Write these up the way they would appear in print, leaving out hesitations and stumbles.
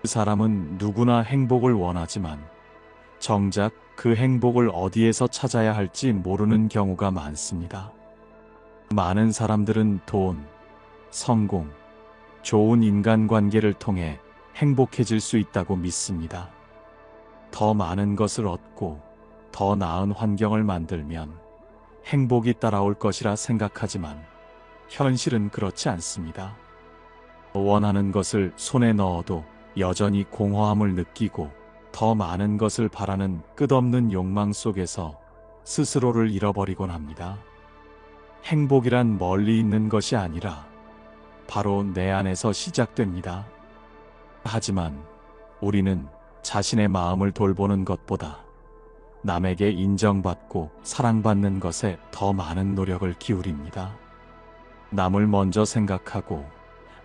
사람은 누구나 행복을 원하지만 정작 그 행복을 어디에서 찾아야 할지 모르는 경우가 많습니다. 많은 사람들은 돈, 성공, 좋은 인간관계를 통해 행복해질 수 있다고 믿습니다. 더 많은 것을 얻고 더 나은 환경을 만들면 행복이 따라올 것이라 생각하지만 현실은 그렇지 않습니다. 원하는 것을 손에 넣어도 여전히 공허함을 느끼고 더 많은 것을 바라는 끝없는 욕망 속에서 스스로를 잃어버리곤 합니다. 행복이란 멀리 있는 것이 아니라 바로 내 안에서 시작됩니다. 하지만 우리는 자신의 마음을 돌보는 것보다 남에게 인정받고 사랑받는 것에 더 많은 노력을 기울입니다. 남을 먼저 생각하고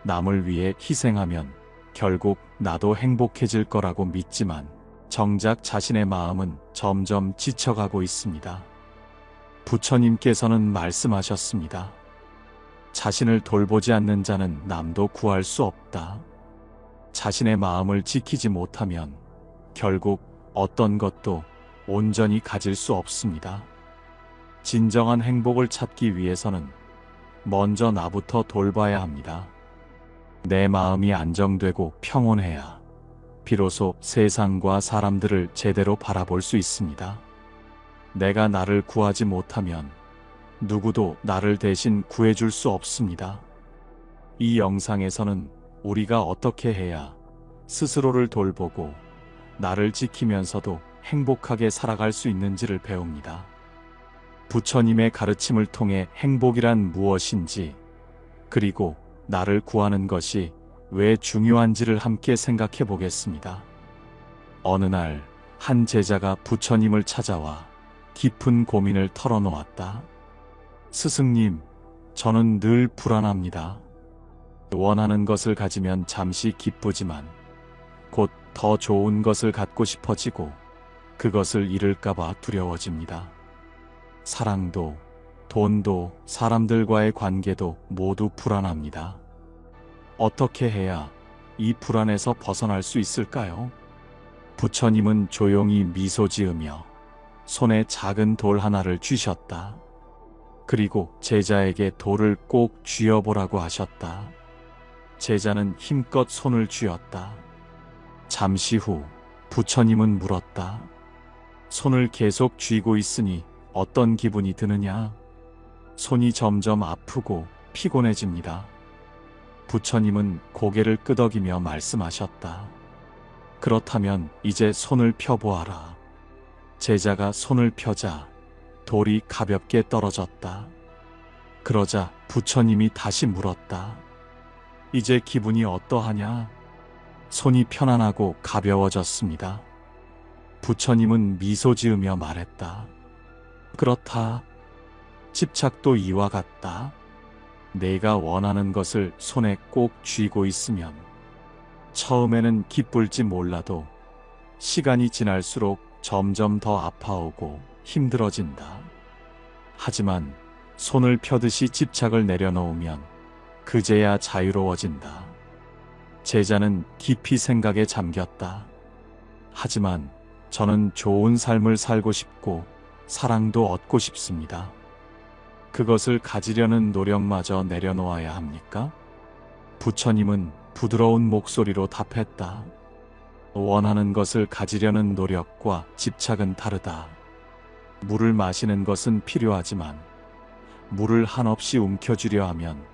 남을 위해 희생하면 결국 나도 행복해질 거라고 믿지만 정작 자신의 마음은 점점 지쳐가고 있습니다. 부처님께서는 말씀하셨습니다. 자신을 돌보지 않는 자는 남도 구할 수 없다. 자신의 마음을 지키지 못하면 결국 어떤 것도 온전히 가질 수 없습니다. 진정한 행복을 찾기 위해서는 먼저 나부터 돌봐야 합니다. 내 마음이 안정되고 평온해야 비로소 세상과 사람들을 제대로 바라볼 수 있습니다. 내가 나를 구하지 못하면 누구도 나를 대신 구해줄 수 없습니다. 이 영상에서는 우리가 어떻게 해야 스스로를 돌보고 나를 지키면서도 행복하게 살아갈 수 있는지를 배웁니다. 부처님의 가르침을 통해 행복이란 무엇인지, 그리고 나를 구하는 것이 왜 중요한지를 함께 생각해 보겠습니다. 어느 날 한 제자가 부처님을 찾아와 깊은 고민을 털어놓았다. 스승님, 저는 늘 불안합니다. 원하는 것을 가지면 잠시 기쁘지만 곧 더 좋은 것을 갖고 싶어지고 그것을 잃을까봐 두려워집니다. 사랑도, 돈도, 사람들과의 관계도 모두 불안합니다. 어떻게 해야 이 불안에서 벗어날 수 있을까요? 부처님은 조용히 미소 지으며 손에 작은 돌 하나를 쥐셨다. 그리고 제자에게 돌을 꼭 쥐어보라고 하셨다. 제자는 힘껏 손을 쥐었다. 잠시 후 부처님은 물었다. 손을 계속 쥐고 있으니 어떤 기분이 드느냐? 손이 점점 아프고 피곤해집니다. 부처님은 고개를 끄덕이며 말씀하셨다. 그렇다면 이제 손을 펴보아라. 제자가 손을 펴자 돌이 가볍게 떨어졌다. 그러자 부처님이 다시 물었다. 이제 기분이 어떠하냐? 손이 편안하고 가벼워졌습니다. 부처님은 미소 지으며 말했다. 그렇다. 집착도 이와 같다. 내가 원하는 것을 손에 꼭 쥐고 있으면 처음에는 기쁠지 몰라도 시간이 지날수록 점점 더 아파오고 힘들어진다. 하지만 손을 펴듯이 집착을 내려놓으면 그제야 자유로워진다. 제자는 깊이 생각에 잠겼다. 하지만 저는 좋은 삶을 살고 싶고 사랑도 얻고 싶습니다. 그것을 가지려는 노력마저 내려놓아야 합니까? 부처님은 부드러운 목소리로 답했다. 원하는 것을 가지려는 노력과 집착은 다르다. 물을 마시는 것은 필요하지만 물을 한없이 움켜쥐려 하면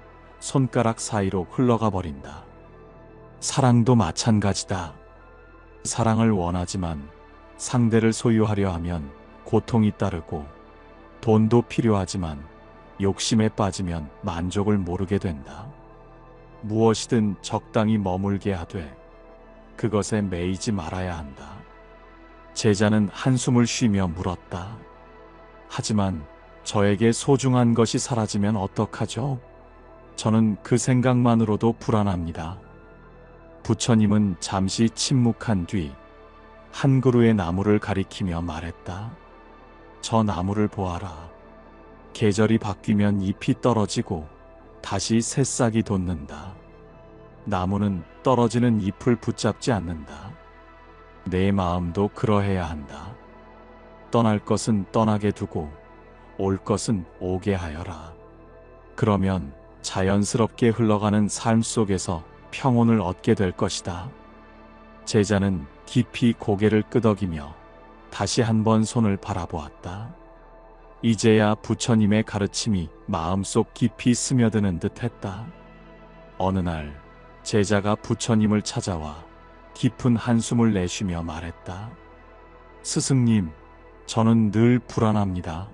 손가락 사이로 흘러가 버린다. 사랑도 마찬가지다. 사랑을 원하지만 상대를 소유하려 하면 고통이 따르고 돈도 필요하지만 욕심에 빠지면 만족을 모르게 된다. 무엇이든 적당히 머물게 하되 그것에 매이지 말아야 한다. 제자는 한숨을 쉬며 물었다. 하지만 저에게 소중한 것이 사라지면 어떡하죠? 저는 그 생각만으로도 불안합니다. 부처님은 잠시 침묵한 뒤 한 그루의 나무를 가리키며 말했다. 저 나무를 보아라. 계절이 바뀌면 잎이 떨어지고 다시 새싹이 돋는다. 나무는 떨어지는 잎을 붙잡지 않는다. 내 마음도 그러해야 한다. 떠날 것은 떠나게 두고 올 것은 오게 하여라. 그러면 자연스럽게 흘러가는 삶 속에서 평온을 얻게 될 것이다. 제자는 깊이 고개를 끄덕이며 다시 한번 손을 바라보았다. 이제야 부처님의 가르침이 마음속 깊이 스며드는 듯했다. 어느 날 제자가 부처님을 찾아와 깊은 한숨을 내쉬며 말했다. 스승님, 저는 늘 불안합니다.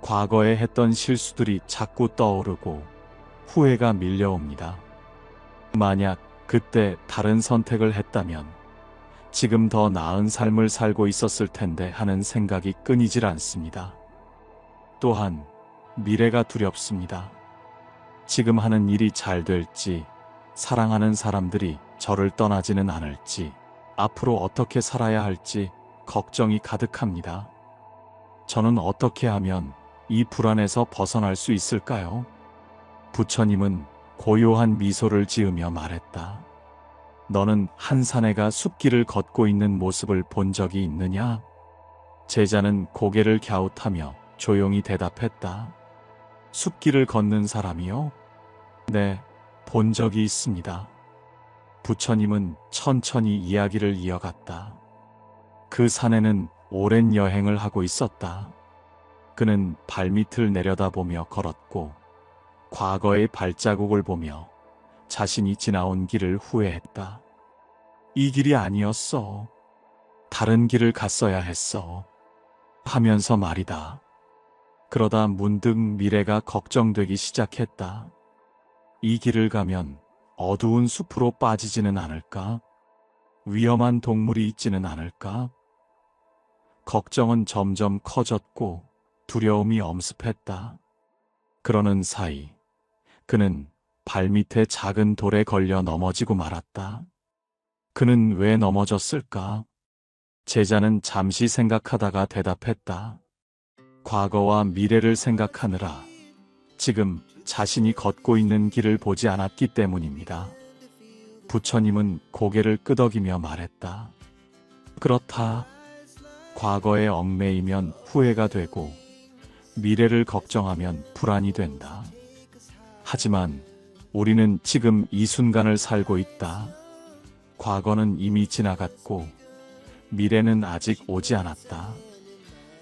과거에 했던 실수들이 자꾸 떠오르고 후회가 밀려옵니다. 만약 그때 다른 선택을 했다면 지금 더 나은 삶을 살고 있었을 텐데 하는 생각이 끊이질 않습니다. 또한 미래가 두렵습니다. 지금 하는 일이 잘 될지, 사랑하는 사람들이 저를 떠나지는 않을지, 앞으로 어떻게 살아야 할지 걱정이 가득합니다. 저는 어떻게 하면 이 불안에서 벗어날 수 있을까요? 부처님은 고요한 미소를 지으며 말했다. 너는 한 사내가 숲길을 걷고 있는 모습을 본 적이 있느냐? 제자는 고개를 갸웃하며 조용히 대답했다. 숲길을 걷는 사람이요? 네, 본 적이 있습니다. 부처님은 천천히 이야기를 이어갔다. 그 사내는 오랜 여행을 하고 있었다. 그는 발밑을 내려다보며 걸었고 과거의 발자국을 보며 자신이 지나온 길을 후회했다. 이 길이 아니었어. 다른 길을 갔어야 했어. 하면서 말이다. 그러다 문득 미래가 걱정되기 시작했다. 이 길을 가면 어두운 숲으로 빠지지는 않을까? 위험한 동물이 있지는 않을까? 걱정은 점점 커졌고 두려움이 엄습했다. 그러는 사이 그는 발밑에 작은 돌에 걸려 넘어지고 말았다. 그는 왜 넘어졌을까? 제자는 잠시 생각하다가 대답했다. 과거와 미래를 생각하느라 지금 자신이 걷고 있는 길을 보지 않았기 때문입니다. 부처님은 고개를 끄덕이며 말했다. 그렇다. 과거에 얽매이면 후회가 되고 미래를 걱정하면 불안이 된다. 하지만 우리는 지금 이 순간을 살고 있다. 과거는 이미 지나갔고 미래는 아직 오지 않았다.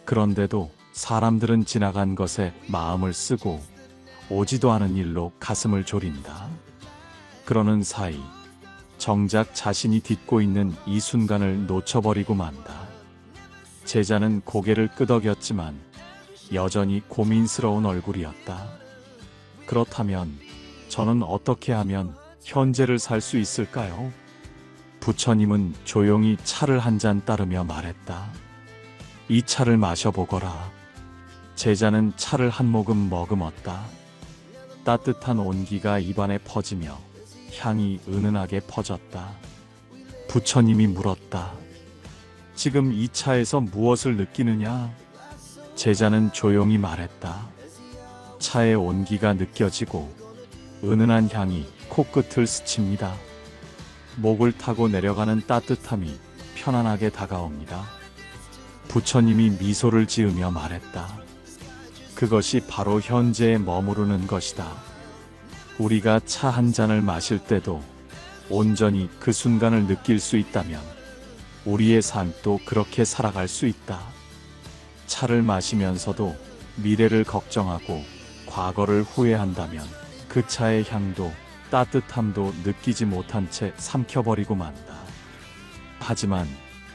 그런데도 사람들은 지나간 것에 마음을 쓰고 오지도 않은 일로 가슴을 졸인다. 그러는 사이 정작 자신이 딛고 있는 이 순간을 놓쳐버리고 만다. 제자는 고개를 끄덕였지만 여전히 고민스러운 얼굴이었다. 그렇다면 저는 어떻게 하면 현재를 살 수 있을까요? 부처님은 조용히 차를 한 잔 따르며 말했다. 이 차를 마셔보거라. 제자는 차를 한 모금 머금었다. 따뜻한 온기가 입안에 퍼지며 향이 은은하게 퍼졌다. 부처님이 물었다. 지금 이 차에서 무엇을 느끼느냐? 제자는 조용히 말했다. 차의 온기가 느껴지고 은은한 향이 코끝을 스칩니다. 목을 타고 내려가는 따뜻함이 편안하게 다가옵니다. 부처님이 미소를 지으며 말했다. 그것이 바로 현재에 머무르는 것이다. 우리가 차 한 잔을 마실 때도 온전히 그 순간을 느낄 수 있다면 우리의 삶도 그렇게 살아갈 수 있다. 차를 마시면서도 미래를 걱정하고 과거를 후회한다면 그 차의 향도 따뜻함도 느끼지 못한 채 삼켜버리고 만다. 하지만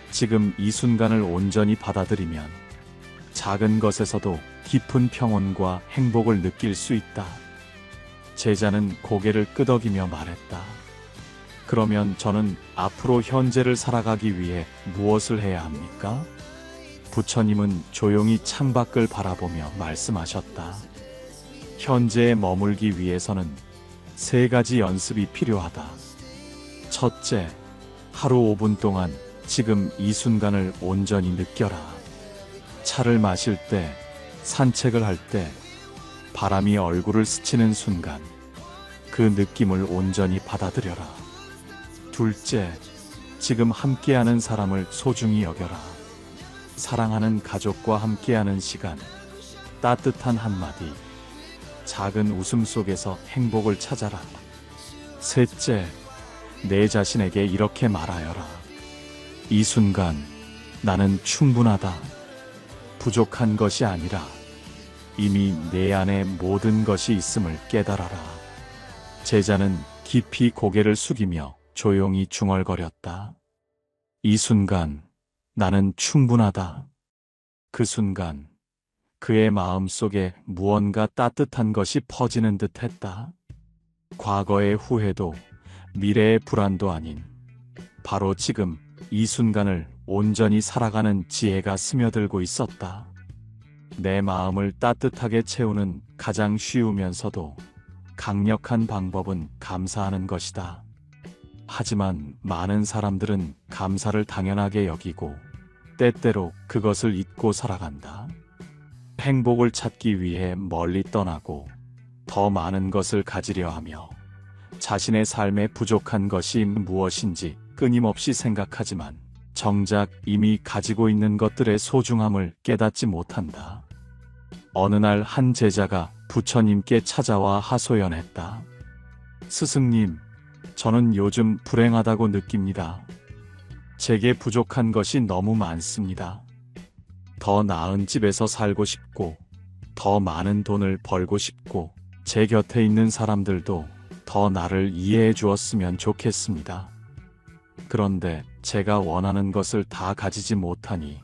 지금 이 순간을 온전히 받아들이면 작은 것에서도 깊은 평온과 행복을 느낄 수 있다. 제자는 고개를 끄덕이며 말했다. 그러면 저는 앞으로 현재를 살아가기 위해 무엇을 해야 합니까? 부처님은 조용히 창밖을 바라보며 말씀하셨다. 현재에 머물기 위해서는 3가지 연습이 필요하다. 첫째, 하루 5분 동안 지금 이 순간을 온전히 느껴라. 차를 마실 때, 산책을 할 때, 바람이 얼굴을 스치는 순간, 그 느낌을 온전히 받아들여라. 둘째, 지금 함께하는 사람을 소중히 여겨라. 사랑하는 가족과 함께하는 시간, 따뜻한 한마디, 작은 웃음 속에서 행복을 찾아라. 셋째, 내 자신에게 이렇게 말하여라. 이 순간 나는 충분하다. 부족한 것이 아니라 이미 내 안에 모든 것이 있음을 깨달아라. 제자는 깊이 고개를 숙이며 조용히 중얼거렸다. 이 순간 나는 충분하다. 그 순간 그의 마음 속에 무언가 따뜻한 것이 퍼지는 듯 했다. 과거의 후회도 미래의 불안도 아닌 바로 지금 이 순간을 온전히 살아가는 지혜가 스며들고 있었다. 내 마음을 따뜻하게 채우는 가장 쉬우면서도 강력한 방법은 감사하는 것이다. 하지만 많은 사람들은 감사를 당연하게 여기고 때때로 그것을 잊고 살아간다. 행복을 찾기 위해 멀리 떠나고 더 많은 것을 가지려 하며 자신의 삶에 부족한 것이 무엇인지 끊임없이 생각하지만 정작 이미 가지고 있는 것들의 소중함을 깨닫지 못한다. 어느 날 한 제자가 부처님께 찾아와 하소연했다. 스승님, 저는 요즘 불행하다고 느낍니다. 제게 부족한 것이 너무 많습니다. 더 나은 집에서 살고 싶고, 더 많은 돈을 벌고 싶고, 제 곁에 있는 사람들도 더 나를 이해해 주었으면 좋겠습니다. 그런데 제가 원하는 것을 다 가지지 못하니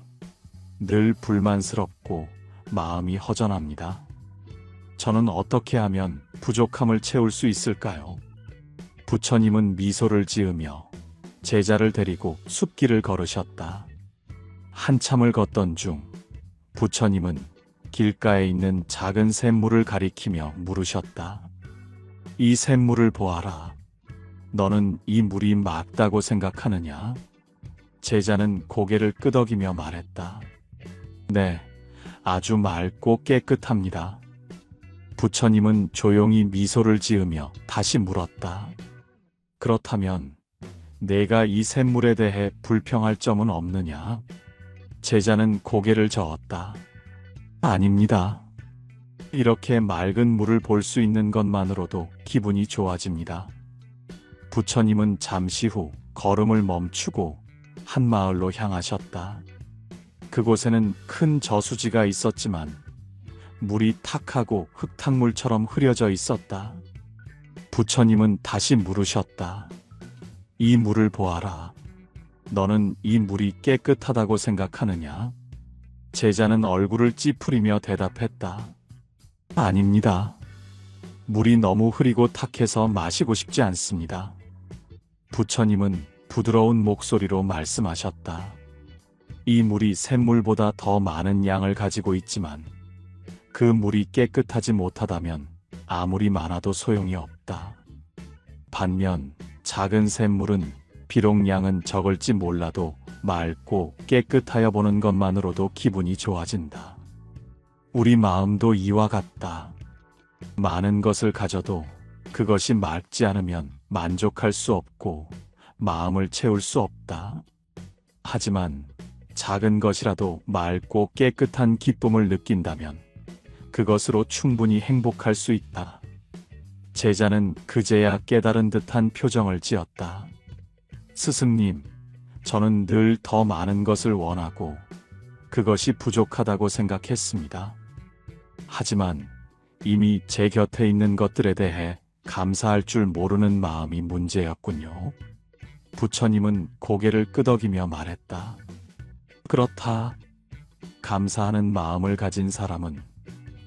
늘 불만스럽고 마음이 허전합니다. 저는 어떻게 하면 부족함을 채울 수 있을까요? 부처님은 미소를 지으며 제자를 데리고 숲길을 걸으셨다. 한참을 걷던 중 부처님은 길가에 있는 작은 샘물을 가리키며 물으셨다. 이 샘물을 보아라. 너는 이 물이 맑다고 생각하느냐? 제자는 고개를 끄덕이며 말했다. 네, 아주 맑고 깨끗합니다. 부처님은 조용히 미소를 지으며 다시 물었다. 그렇다면 내가 이 샘물에 대해 불평할 점은 없느냐? 제자는 고개를 저었다. 아닙니다. 이렇게 맑은 물을 볼 수 있는 것만으로도 기분이 좋아집니다. 부처님은 잠시 후 걸음을 멈추고 한 마을로 향하셨다. 그곳에는 큰 저수지가 있었지만 물이 탁하고 흙탕물처럼 흐려져 있었다. 부처님은 다시 물으셨다. 이 물을 보아라. 너는 이 물이 깨끗하다고 생각하느냐? 제자는 얼굴을 찌푸리며 대답했다. 아닙니다. 물이 너무 흐리고 탁해서 마시고 싶지 않습니다. 부처님은 부드러운 목소리로 말씀하셨다. 이 물이 샘물보다 더 많은 양을 가지고 있지만 그 물이 깨끗하지 못하다면 아무리 많아도 소용이 없다. 반면 작은 샘물은 비록 양은 적을지 몰라도 맑고 깨끗하여 보는 것만으로도 기분이 좋아진다. 우리 마음도 이와 같다. 많은 것을 가져도 그것이 맑지 않으면 만족할 수 없고 마음을 채울 수 없다. 하지만 작은 것이라도 맑고 깨끗한 기쁨을 느낀다면 그것으로 충분히 행복할 수 있다. 제자는 그제야 깨달은 듯한 표정을 지었다. 스승님, 저는 늘 더 많은 것을 원하고 그것이 부족하다고 생각했습니다. 하지만 이미 제 곁에 있는 것들에 대해 감사할 줄 모르는 마음이 문제였군요. 부처님은 고개를 끄덕이며 말했다. 그렇다. 감사하는 마음을 가진 사람은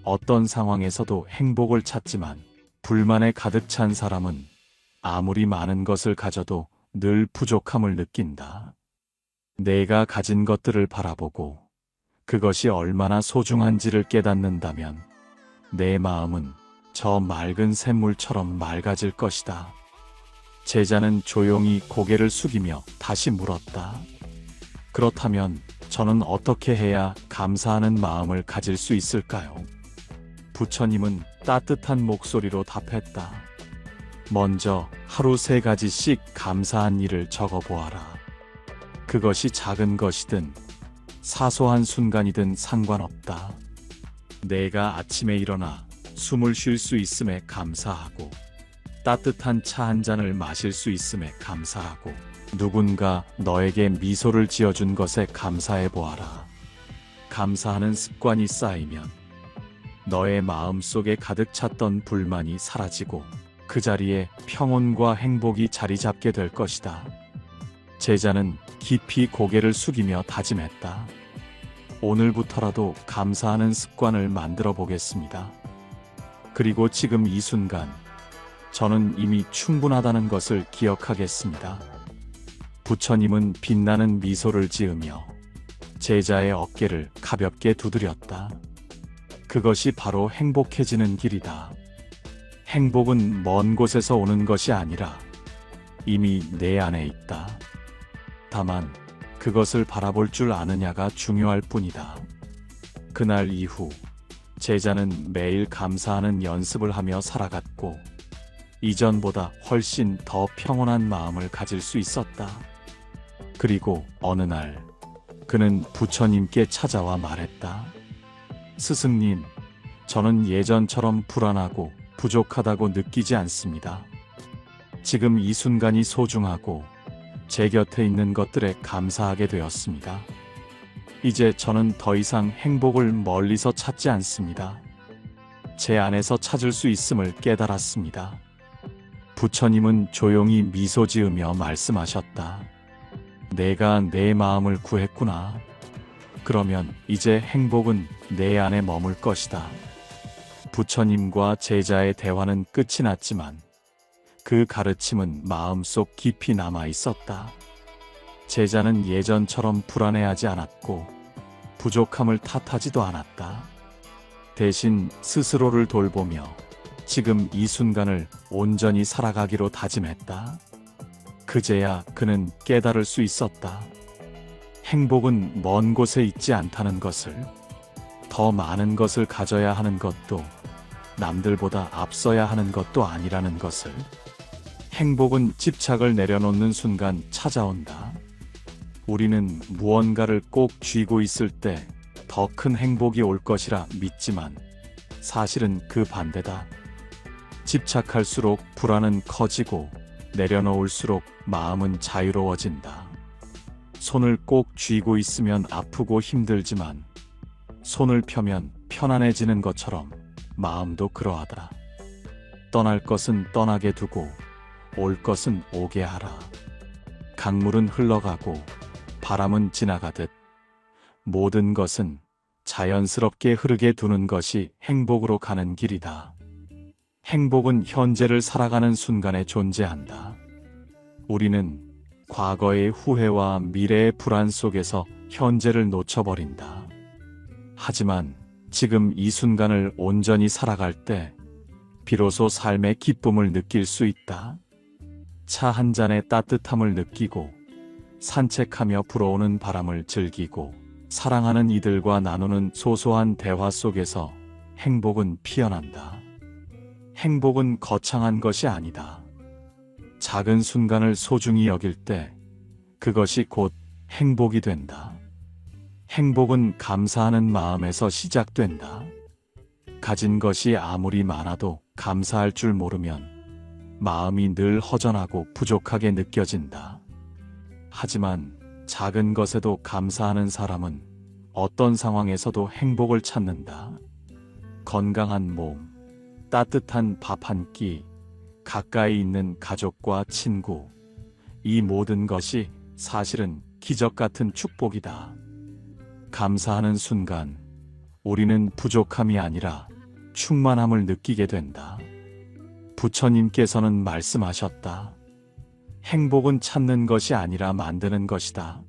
어떤 상황에서도 행복을 찾지만 불만에 가득 찬 사람은 아무리 많은 것을 가져도 늘 부족함을 느낀다. 내가 가진 것들을 바라보고 그것이 얼마나 소중한지를 깨닫는다면 내 마음은 저 맑은 샘물처럼 맑아질 것이다. 제자는 조용히 고개를 숙이며 다시 물었다. 그렇다면 저는 어떻게 해야 감사하는 마음을 가질 수 있을까요? 부처님은 따뜻한 목소리로 답했다. 먼저 하루 3가지씩 감사한 일을 적어보아라. 그것이 작은 것이든 사소한 순간이든 상관없다. 내가 아침에 일어나 숨을 쉴 수 있음에 감사하고, 따뜻한 차 한 잔을 마실 수 있음에 감사하고, 누군가 너에게 미소를 지어준 것에 감사해 보아라. 감사하는 습관이 쌓이면 너의 마음속에 가득 찼던 불만이 사라지고 그 자리에 평온과 행복이 자리 잡게 될 것이다. 제자는 깊이 고개를 숙이며 다짐했다. 오늘부터라도 감사하는 습관을 만들어 보겠습니다. 그리고 지금 이 순간 저는 이미 충분하다는 것을 기억하겠습니다. 부처님은 빛나는 미소를 지으며 제자의 어깨를 가볍게 두드렸다. 그것이 바로 행복해지는 길이다. 행복은 먼 곳에서 오는 것이 아니라 이미 내 안에 있다. 다만 그것을 바라볼 줄 아느냐가 중요할 뿐이다. 그날 이후 제자는 매일 감사하는 연습을 하며 살아갔고, 이전보다 훨씬 더 평온한 마음을 가질 수 있었다. 그리고 어느 날 그는 부처님께 찾아와 말했다. 스승님, 저는 예전처럼 불안하고 부족하다고 느끼지 않습니다. 지금 이 순간이 소중하고 제 곁에 있는 것들에 감사하게 되었습니다. 이제 저는 더 이상 행복을 멀리서 찾지 않습니다. 제 안에서 찾을 수 있음을 깨달았습니다. 부처님은 조용히 미소 지으며 말씀하셨다. 내가 내 마음을 구했구나. 그러면 이제 행복은 내 안에 머물 것이다. 부처님과 제자의 대화는 끝이 났지만 그 가르침은 마음속 깊이 남아 있었다. 제자는 예전처럼 불안해하지 않았고 부족함을 탓하지도 않았다. 대신 스스로를 돌보며 지금 이 순간을 온전히 살아가기로 다짐했다. 그제야 그는 깨달을 수 있었다. 행복은 먼 곳에 있지 않다는 것을, 더 많은 것을 가져야 하는 것도 남들보다 앞서야 하는 것도 아니라는 것을. 행복은 집착을 내려놓는 순간 찾아온다. 우리는 무언가를 꼭 쥐고 있을 때 더 큰 행복이 올 것이라 믿지만 사실은 그 반대다. 집착할수록 불안은 커지고 내려놓을수록 마음은 자유로워진다. 손을 꼭 쥐고 있으면 아프고 힘들지만 손을 펴면 편안해지는 것처럼 마음도 그러하다. 떠날 것은 떠나게 두고 올 것은 오게 하라. 강물은 흘러가고 바람은 지나가듯 모든 것은 자연스럽게 흐르게 두는 것이 행복으로 가는 길이다. 행복은 현재를 살아가는 순간에 존재한다. 우리는 과거의 후회와 미래의 불안 속에서 현재를 놓쳐버린다. 하지만 지금 이 순간을 온전히 살아갈 때 비로소 삶의 기쁨을 느낄 수 있다. 차 한 잔의 따뜻함을 느끼고, 산책하며 불어오는 바람을 즐기고, 사랑하는 이들과 나누는 소소한 대화 속에서 행복은 피어난다. 행복은 거창한 것이 아니다. 작은 순간을 소중히 여길 때 그것이 곧 행복이 된다. 행복은 감사하는 마음에서 시작된다. 가진 것이 아무리 많아도 감사할 줄 모르면 마음이 늘 허전하고 부족하게 느껴진다. 하지만 작은 것에도 감사하는 사람은 어떤 상황에서도 행복을 찾는다. 건강한 몸, 따뜻한 밥 한 끼, 가까이 있는 가족과 친구, 이 모든 것이 사실은 기적 같은 축복이다. 감사하는 순간 우리는 부족함이 아니라 충만함을 느끼게 된다. 부처님께서는 말씀하셨다. 행복은 찾는 것이 아니라 만드는 것이다.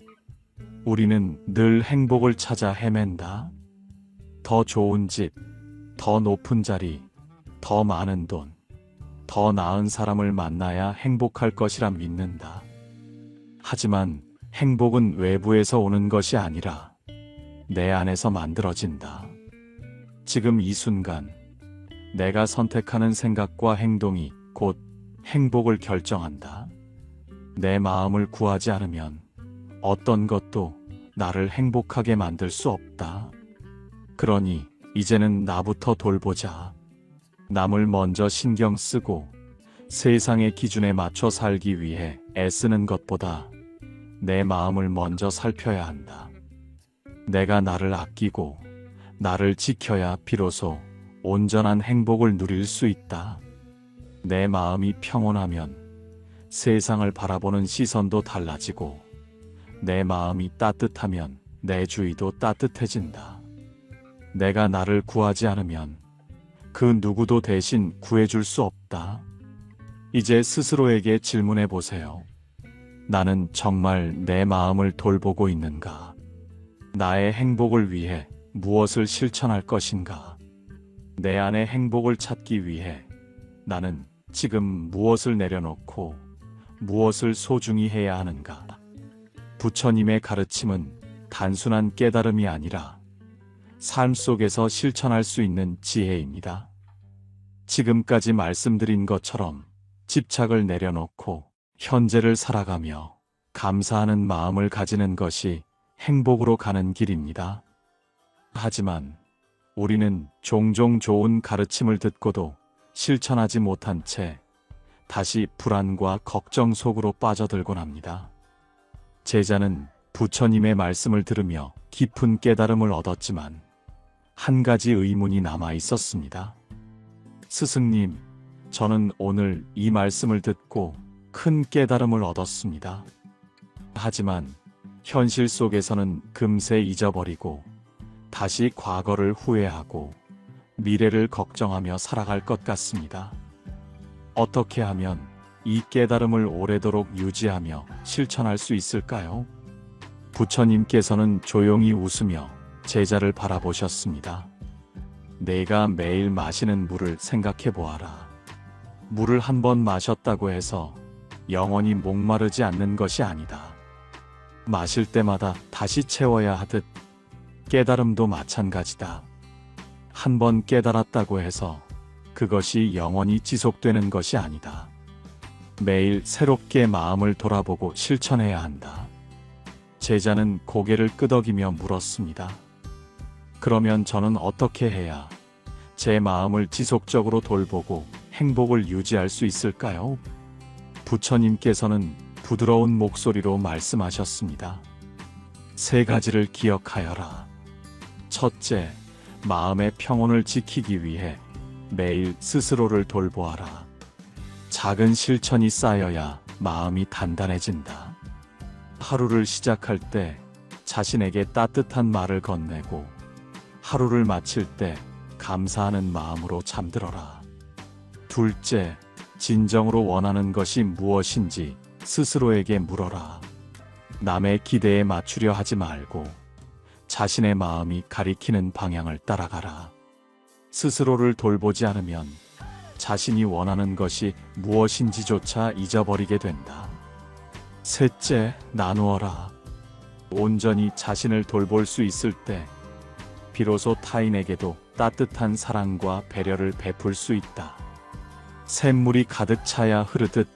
우리는 늘 행복을 찾아 헤맨다. 더 좋은 집, 더 높은 자리, 더 많은 돈, 더 나은 사람을 만나야 행복할 것이라 믿는다. 하지만 행복은 외부에서 오는 것이 아니라 내 안에서 만들어진다. 지금 이 순간 내가 선택하는 생각과 행동이 곧 행복을 결정한다. 내 마음을 구하지 않으면 어떤 것도 나를 행복하게 만들 수 없다. 그러니 이제는 나부터 돌보자. 남을 먼저 신경 쓰고 세상의 기준에 맞춰 살기 위해 애쓰는 것보다 내 마음을 먼저 살펴야 한다. 내가 나를 아끼고 나를 지켜야 비로소 온전한 행복을 누릴 수 있다. 내 마음이 평온하면 세상을 바라보는 시선도 달라지고 내 마음이 따뜻하면 내 주위도 따뜻해진다. 내가 나를 구하지 않으면 그 누구도 대신 구해줄 수 없다. 이제 스스로에게 질문해 보세요. 나는 정말 내 마음을 돌보고 있는가? 나의 행복을 위해 무엇을 실천할 것인가? 내 안의 행복을 찾기 위해 나는 지금 무엇을 내려놓고 무엇을 소중히 해야 하는가? 부처님의 가르침은 단순한 깨달음이 아니라 삶 속에서 실천할 수 있는 지혜입니다. 지금까지 말씀드린 것처럼 집착을 내려놓고 현재를 살아가며 감사하는 마음을 가지는 것이 행복으로 가는 길입니다. 하지만 우리는 종종 좋은 가르침을 듣고도 실천하지 못한 채 다시 불안과 걱정 속으로 빠져들곤 합니다. 제자는 부처님의 말씀을 들으며 깊은 깨달음을 얻었지만 한 가지 의문이 남아 있었습니다. 스승님, 저는 오늘 이 말씀을 듣고 큰 깨달음을 얻었습니다. 하지만 현실 속에서는 금세 잊어버리고 다시 과거를 후회하고 미래를 걱정하며 살아갈 것 같습니다. 어떻게 하면 이 깨달음을 오래도록 유지하며 실천할 수 있을까요? 부처님께서는 조용히 웃으며 제자를 바라보셨습니다. 내가 매일 마시는 물을 생각해 보아라. 물을 한 번 마셨다고 해서 영원히 목마르지 않는 것이 아니다. 마실 때마다 다시 채워야 하듯 깨달음도 마찬가지다. 한 번 깨달았다고 해서 그것이 영원히 지속되는 것이 아니다. 매일 새롭게 마음을 돌아보고 실천해야 한다. 제자는 고개를 끄덕이며 물었습니다. 그러면 저는 어떻게 해야 제 마음을 지속적으로 돌보고 행복을 유지할 수 있을까요? 부처님께서는 부드러운 목소리로 말씀하셨습니다. 세 가지를 기억하여라. 첫째, 마음의 평온을 지키기 위해 매일 스스로를 돌보아라. 작은 실천이 쌓여야 마음이 단단해진다. 하루를 시작할 때 자신에게 따뜻한 말을 건네고 하루를 마칠 때 감사하는 마음으로 잠들어라. 둘째, 진정으로 원하는 것이 무엇인지 스스로에게 물어라. 남의 기대에 맞추려 하지 말고 자신의 마음이 가리키는 방향을 따라가라. 스스로를 돌보지 않으면 자신이 원하는 것이 무엇인지조차 잊어버리게 된다. 셋째, 나누어라. 온전히 자신을 돌볼 수 있을 때 비로소 타인에게도 따뜻한 사랑과 배려를 베풀 수 있다. 샘물이 가득 차야 흐르듯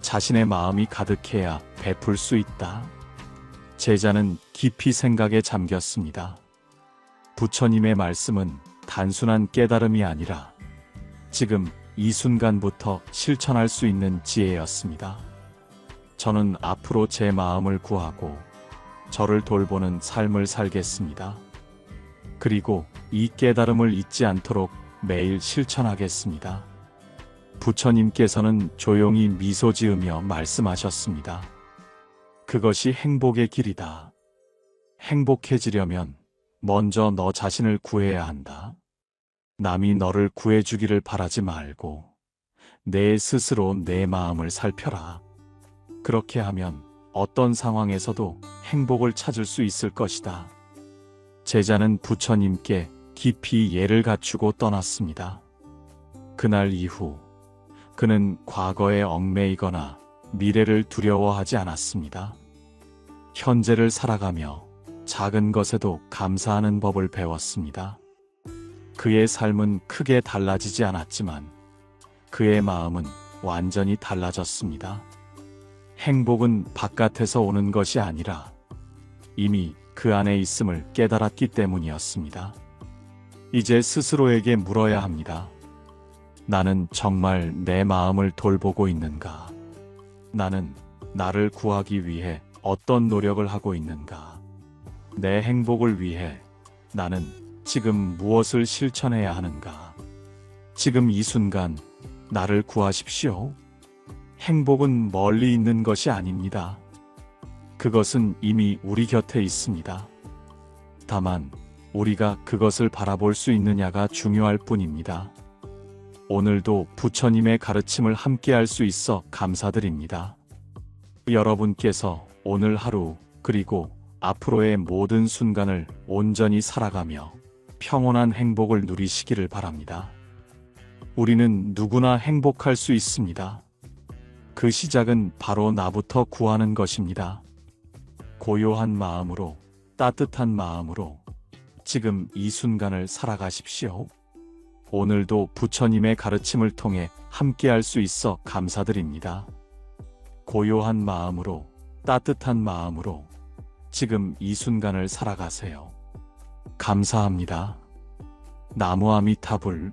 자신의 마음이 가득해야 베풀 수 있다. 제자는 깊이 생각에 잠겼습니다. 부처님의 말씀은 단순한 깨달음이 아니라 지금 이 순간부터 실천할 수 있는 지혜였습니다. 저는 앞으로 제 마음을 구하고 저를 돌보는 삶을 살겠습니다. 그리고 이 깨달음을 잊지 않도록 매일 실천하겠습니다. 부처님께서는 조용히 미소 지으며 말씀하셨습니다. 그것이 행복의 길이다. 행복해지려면 먼저 너 자신을 구해야 한다. 남이 너를 구해주기를 바라지 말고 내 스스로 내 마음을 살펴라. 그렇게 하면 어떤 상황에서도 행복을 찾을 수 있을 것이다. 제자는 부처님께 깊이 예를 갖추고 떠났습니다. 그날 이후 그는 과거에 얽매이거나 미래를 두려워하지 않았습니다. 현재를 살아가며 작은 것에도 감사하는 법을 배웠습니다. 그의 삶은 크게 달라지지 않았지만 그의 마음은 완전히 달라졌습니다. 행복은 바깥에서 오는 것이 아니라 이미 그 안에 있음을 깨달았기 때문이었습니다. 이제 스스로에게 물어야 합니다. 나는 정말 내 마음을 돌보고 있는가? 나는 나를 구하기 위해 어떤 노력을 하고 있는가? 내 행복을 위해 나는 지금 무엇을 실천해야 하는가? 지금 이 순간 나를 구하십시오. 행복은 멀리 있는 것이 아닙니다. 그것은 이미 우리 곁에 있습니다. 다만 우리가 그것을 바라볼 수 있느냐가 중요할 뿐입니다. 오늘도 부처님의 가르침을 함께할 수 있어 감사드립니다. 여러분께서 오늘 하루 그리고 앞으로의 모든 순간을 온전히 살아가며 평온한 행복을 누리시기를 바랍니다. 우리는 누구나 행복할 수 있습니다. 그 시작은 바로 나부터 구하는 것입니다. 고요한 마음으로, 따뜻한 마음으로 지금 이 순간을 살아가십시오. 오늘도 부처님의 가르침을 통해 함께할 수 있어 감사드립니다. 고요한 마음으로, 따뜻한 마음으로 지금 이 순간을 살아가세요. 감사합니다. 나무 아미타불.